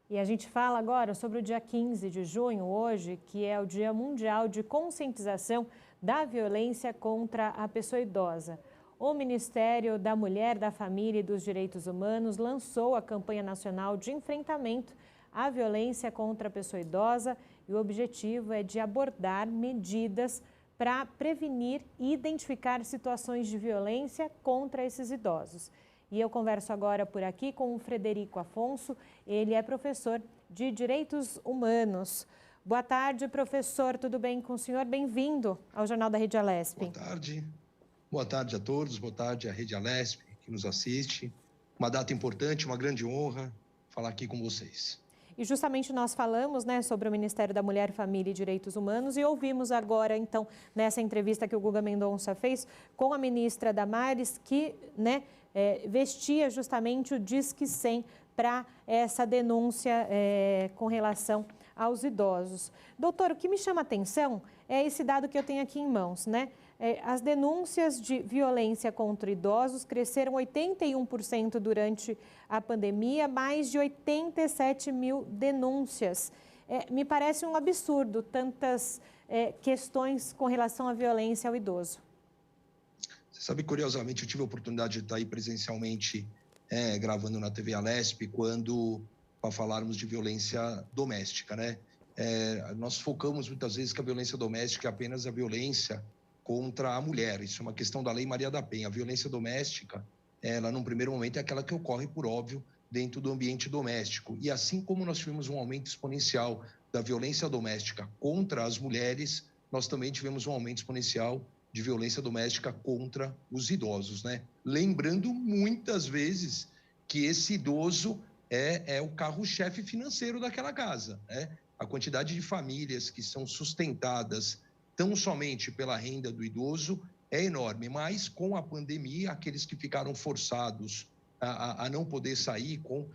E a gente fala agora sobre o dia 15 de junho, hoje, que é o Dia Mundial de Conscientização da Violência contra a Pessoa Idosa. O Ministério da Mulher, da Família e dos Direitos Humanos lançou a campanha nacional de enfrentamento à violência contra a pessoa idosa e o objetivo é de abordar medidas para prevenir e identificar situações de violência contra esses idosos. E eu converso agora por aqui com o Frederico Afonso, ele é professor de Direitos Humanos. Boa tarde, professor, tudo bem com o senhor? Bem-vindo ao Jornal da Rede Alesp. Boa tarde. Boa tarde a todos, boa tarde à Rede Alesp, que nos assiste. Uma data importante, uma grande honra falar aqui com vocês. E justamente nós falamos, sobre o Ministério da Mulher, Família e Direitos Humanos e ouvimos agora, então, nessa entrevista que o Guga Mendonça fez com a ministra Damares, que vestia justamente o Disque 100 para essa denúncia com relação aos idosos. Doutor, o que me chama a atenção é esse dado que eu tenho aqui em mãos, As denúncias de violência contra idosos cresceram 81% durante a pandemia, mais de 87 mil denúncias. Me parece um absurdo tantas questões com relação à violência ao idoso. Você sabe, curiosamente, eu tive a oportunidade de estar aí presencialmente gravando na TV Alesp para falarmos de violência doméstica, nós focamos muitas vezes que a violência doméstica é apenas a violência contra a mulher. Isso é uma questão da Lei Maria da Penha. A violência doméstica, ela, num primeiro momento, é aquela que ocorre, por óbvio, dentro do ambiente doméstico. E assim como nós tivemos um aumento exponencial da violência doméstica contra as mulheres, nós também tivemos um aumento exponencial de violência doméstica contra os idosos, Lembrando, muitas vezes, que esse idoso é o carro-chefe financeiro daquela casa, A quantidade de famílias que são sustentadas tão somente pela renda do idoso é enorme, mas com a pandemia, aqueles que ficaram forçados a não poder sair, com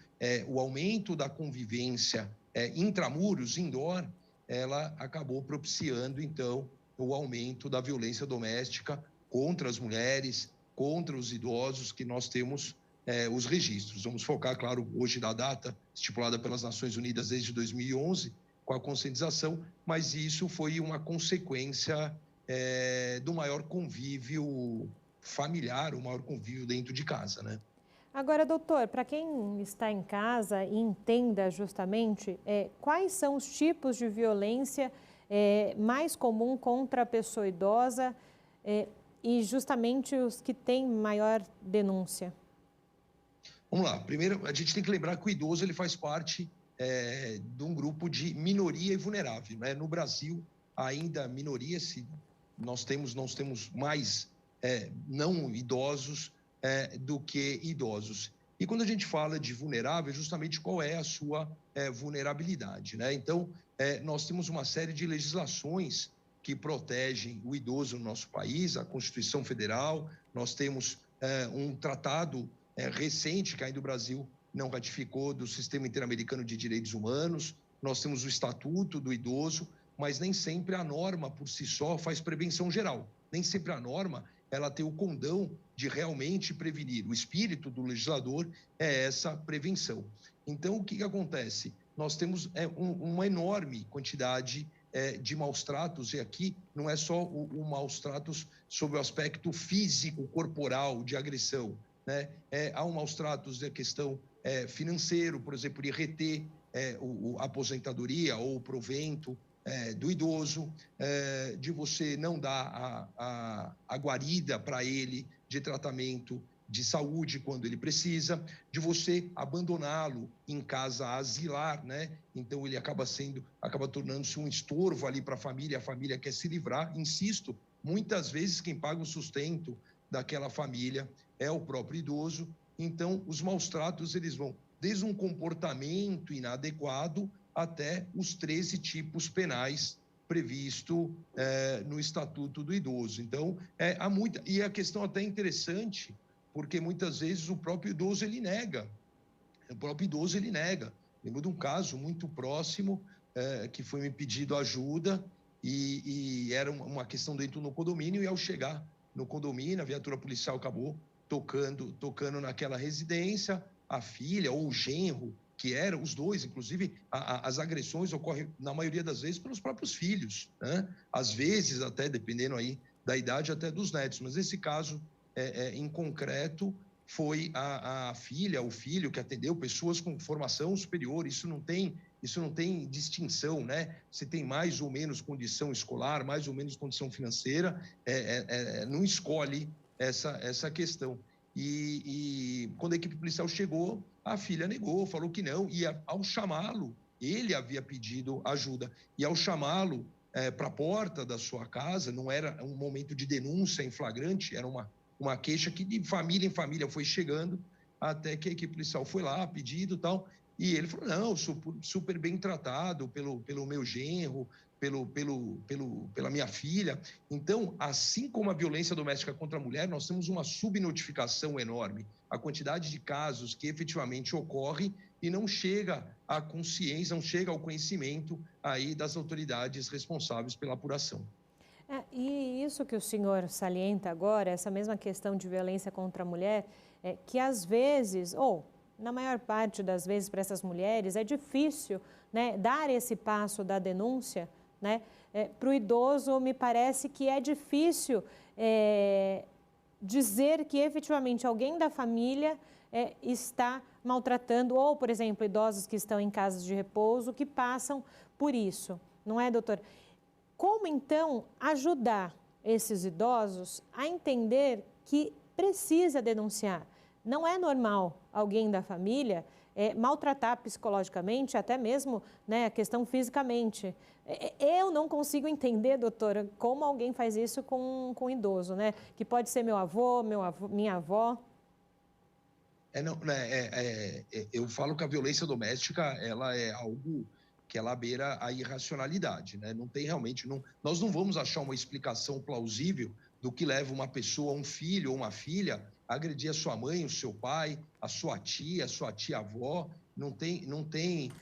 o aumento da convivência intramuros, indoor, ela acabou propiciando, então, o aumento da violência doméstica contra as mulheres, contra os idosos, que nós temos os registros. Vamos focar, claro, hoje na data estipulada pelas Nações Unidas desde 2011, com a conscientização, mas isso foi uma consequência do maior convívio familiar, o maior convívio dentro de casa, Agora, doutor, para quem está em casa e entenda justamente quais são os tipos de violência mais comum contra a pessoa idosa e justamente os que têm maior denúncia. Vamos lá. Primeiro, a gente tem que lembrar que o idoso ele faz parte de um grupo de minoria e vulnerável, No Brasil, ainda minoria, nós temos mais não idosos do que idosos. E quando a gente fala de vulnerável, justamente qual é a sua vulnerabilidade, Então, nós temos uma série de legislações que protegem o idoso no nosso país, a Constituição Federal, nós temos um tratado recente que ainda o Brasil não ratificou, do Sistema Interamericano de Direitos Humanos, nós temos o Estatuto do Idoso, mas nem sempre a norma por si só faz prevenção geral. Nem sempre a norma ela tem o condão de realmente prevenir. O espírito do legislador é essa prevenção. Então, o que acontece? Nós temos uma enorme quantidade de maus-tratos, e aqui não é só o maus-tratos sob o aspecto físico, corporal, de agressão, há um maus-tratos da questão financeiro, por exemplo, de reter a aposentadoria ou o provento do idoso, de você não dar a guarida para ele de tratamento de saúde quando ele precisa, de você abandoná-lo em casa asilar, Então ele acaba tornando-se um estorvo ali para a família quer se livrar, insisto, muitas vezes quem paga o sustento daquela família é o próprio idoso. Então, os maus-tratos, eles vão desde um comportamento inadequado até os 13 tipos penais previsto no Estatuto do Idoso. Então, há muita... E a questão até interessante, porque muitas vezes o próprio idoso, ele nega. Lembro de um caso muito próximo, que foi me pedido ajuda, e era uma questão dentro do condomínio, e ao chegar no condomínio, a viatura policial acabou tocando naquela residência, a filha ou o genro que era os dois, inclusive as agressões ocorrem, na maioria das vezes, pelos próprios filhos, né? Às vezes, até, dependendo aí da idade, até dos netos. Mas nesse caso, em concreto, foi a filha, o filho que atendeu pessoas com formação superior. Isso não tem distinção, né? Se tem mais ou menos condição escolar, mais ou menos condição financeira, não escolhe essa questão. E quando a equipe policial chegou, a filha negou, falou que não, e ao chamá-lo, ele havia pedido ajuda, e ao chamá-lo para a porta da sua casa, não era um momento de denúncia em flagrante, era uma queixa que de família em família foi chegando, até que a equipe policial foi lá, pedido e tal, e ele falou, não, eu sou super bem tratado pelo meu genro, pela minha filha. Então, assim como a violência doméstica contra a mulher, nós temos uma subnotificação enorme. A quantidade de casos que efetivamente ocorre e não chega à consciência, não chega ao conhecimento aí das autoridades responsáveis pela apuração. E isso que o senhor salienta agora, essa mesma questão de violência contra a mulher, que às vezes, ou na maior parte das vezes para essas mulheres, é difícil, né, dar esse passo da denúncia, né? Para o idoso, me parece que é difícil dizer que efetivamente alguém da família está maltratando, ou, por exemplo, idosos que estão em casas de repouso, que passam por isso, não é, doutor? Como, então, ajudar esses idosos a entender que precisa denunciar? Não é normal alguém da família maltratar psicologicamente, até mesmo, né, a questão fisicamente. Eu não consigo entender, doutora, como alguém faz isso com um idoso, né? Que pode ser meu avô, minha avó. Eu falo que a violência doméstica, ela é algo que ela beira a irracionalidade, né? Não tem realmente, nós não vamos achar uma explicação plausível do que leva uma pessoa, um filho ou uma filha, a agredir a sua mãe, o seu pai, a sua tia-avó. Não tem.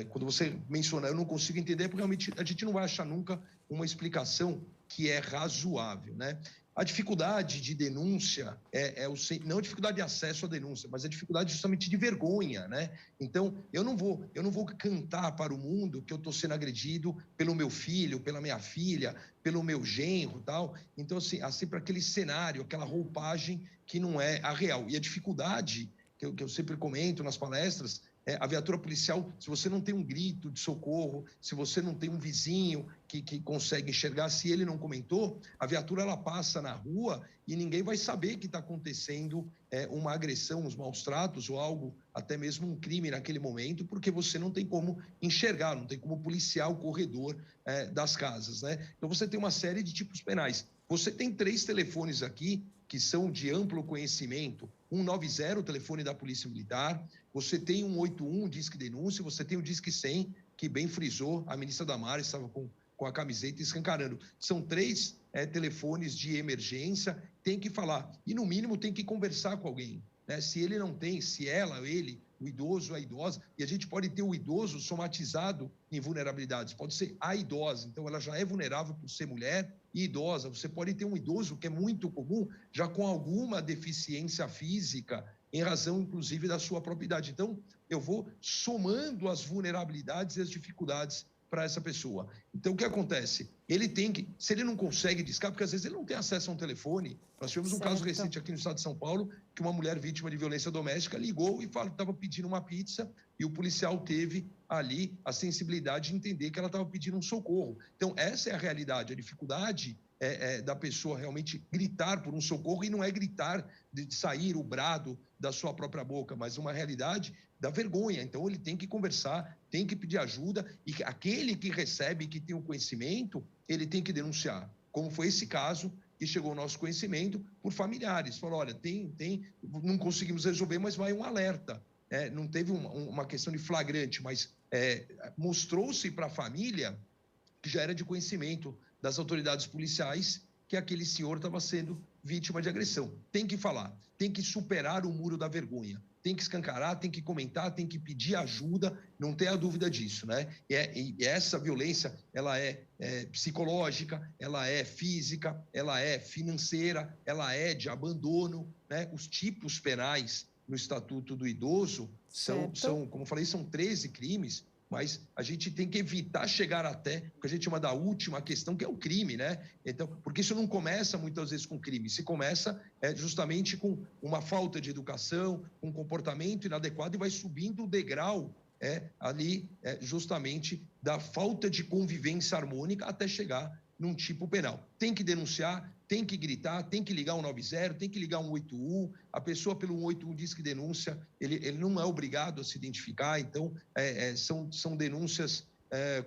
Quando você menciona, eu não consigo entender, porque realmente a gente não vai achar nunca uma explicação que é razoável, né? A dificuldade de denúncia não a dificuldade de acesso à denúncia, mas a dificuldade justamente de vergonha, né? Então, eu não vou cantar para o mundo que eu estou sendo agredido pelo meu filho, pela minha filha, pelo meu genro e tal. Então, assim, há sempre aquele cenário, aquela roupagem que não é a real. E a dificuldade, que eu sempre comento nas palestras, a viatura policial, se você não tem um grito de socorro, se você não tem um vizinho que consegue enxergar, se ele não comentou, a viatura ela passa na rua e ninguém vai saber que está acontecendo uma agressão, uns maus tratos ou algo, até mesmo um crime naquele momento, porque você não tem como enxergar, não tem como policiar o corredor das casas, né? Então você tem uma série de tipos penais. Você tem 3 telefones aqui que são de amplo conhecimento, 190, o telefone da Polícia Militar, você tem 181, Disque Denúncia, você tem o Disque 100, que bem frisou, a ministra Damares estava com a camiseta escancarando. São 3 telefones de emergência, tem que falar, e no mínimo tem que conversar com alguém, né? Se ele não tem, se ela, ele, o idoso, a idosa, e a gente pode ter o idoso somatizado em vulnerabilidades, pode ser a idosa, então ela já é vulnerável por ser mulher e idosa. Você pode ter um idoso, que é muito comum, já com alguma deficiência física, em razão, inclusive, da sua própria idade. Então, eu vou somando as vulnerabilidades e as dificuldades para essa pessoa. Então, o que acontece? Ele tem que, se ele não consegue discar, porque às vezes ele não tem acesso a um telefone. Nós tivemos um caso recente aqui no estado de São Paulo, que uma mulher vítima de violência doméstica ligou e falou que estava pedindo uma pizza, e o policial teve ali a sensibilidade de entender que ela estava pedindo um socorro. Então, essa é a realidade, a dificuldade da pessoa realmente gritar por um socorro, e não é gritar de sair o brado da sua própria boca, mas uma realidade da vergonha. Então, ele tem que conversar, tem que pedir ajuda, e aquele que recebe, que tem o conhecimento, ele tem que denunciar, como foi esse caso que chegou ao nosso conhecimento por familiares. Falou, olha, não conseguimos resolver, mas vai um alerta. Não teve uma questão de flagrante, mas mostrou-se para a família, que já era de conhecimento das autoridades policiais, que aquele senhor estava sendo vítima de agressão. Tem que falar, tem que superar o muro da vergonha, tem que escancarar, tem que comentar, tem que pedir ajuda, não tenha dúvida disso, né? E essa violência, ela é psicológica, ela é física, ela é financeira, ela é de abandono, né? Os tipos penais no Estatuto do Idoso, são, como eu falei, são 13 crimes, mas a gente tem que evitar chegar até o que a gente chama da última questão, que é o crime, né? Então, porque isso não começa muitas vezes com crime, se começa justamente com uma falta de educação, um comportamento inadequado e vai subindo o degrau justamente da falta de convivência harmônica até chegar num tipo penal. Tem que denunciar, tem que gritar, tem que ligar 190, tem que ligar 181. A pessoa pelo 181 diz que denúncia, ele não é obrigado a se identificar. Então, são denúncias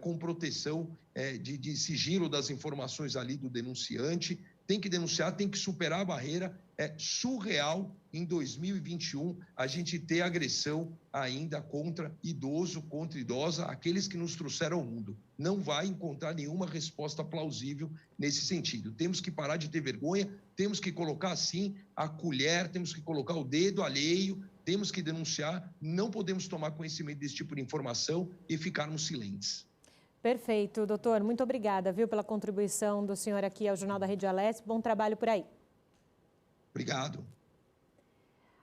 com proteção de sigilo das informações ali do denunciante. Tem que denunciar, tem que superar a barreira. É surreal, em 2021, a gente ter agressão ainda contra idoso, contra idosa, aqueles que nos trouxeram ao mundo. Não vai encontrar nenhuma resposta plausível nesse sentido. Temos que parar de ter vergonha, temos que colocar, sim, a colher, temos que colocar o dedo alheio, temos que denunciar, não podemos tomar conhecimento desse tipo de informação e ficarmos silentes. Perfeito, doutor. Muito obrigada, viu, pela contribuição do senhor aqui ao Jornal da Rede Alesp. Bom trabalho por aí. Obrigado.